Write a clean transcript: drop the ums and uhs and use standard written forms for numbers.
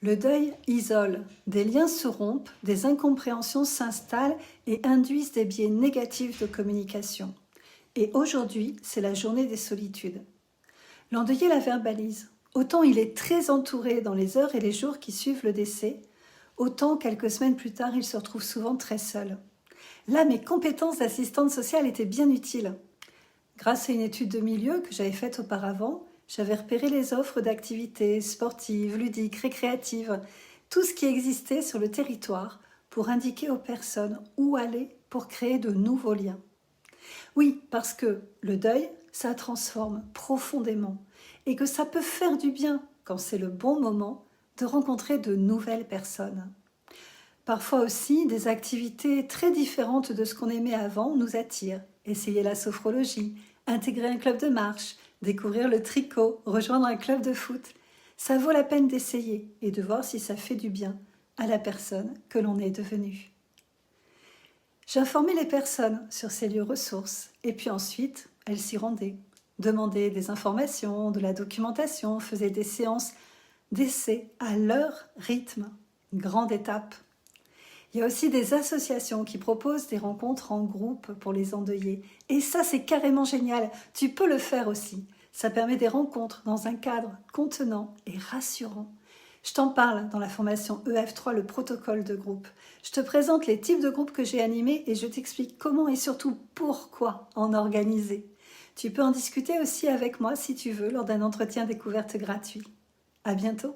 Le deuil isole, des liens se rompent, des incompréhensions s'installent et induisent des biais négatifs de communication. Et aujourd'hui, c'est la journée des solitudes. L'endeuillé la verbalise. Autant il est très entouré dans les heures et les jours qui suivent le décès, autant quelques semaines plus tard, il se retrouve souvent très seul. Là, mes compétences d'assistante sociale étaient bien utiles. Grâce à une étude de milieu que j'avais faite auparavant, j'avais repéré les offres d'activités sportives, ludiques, récréatives, tout ce qui existait sur le territoire pour indiquer aux personnes où aller pour créer de nouveaux liens. Oui, parce que le deuil, ça transforme profondément et que ça peut faire du bien, quand c'est le bon moment, de rencontrer de nouvelles personnes. Parfois aussi, des activités très différentes de ce qu'on aimait avant nous attirent. Essayer la sophrologie, intégrer un club de marche, découvrir le tricot, rejoindre un club de foot. Ça vaut la peine d'essayer et de voir si ça fait du bien à la personne que l'on est devenue. J'informais les personnes sur ces lieux ressources et puis ensuite, elles s'y rendaient. Demandaient des informations, de la documentation, faisaient des séances d'essai à leur rythme. Une grande étape. Il y a aussi des associations qui proposent des rencontres en groupe pour les endeuillés. Et ça, c'est carrément génial. Tu peux le faire aussi. Ça permet des rencontres dans un cadre contenant et rassurant. Je t'en parle dans la formation EF3, le protocole de groupe. Je te présente les types de groupes que j'ai animés et je t'explique comment et surtout pourquoi en organiser. Tu peux en discuter aussi avec moi si tu veux lors d'un entretien découverte gratuit. À bientôt.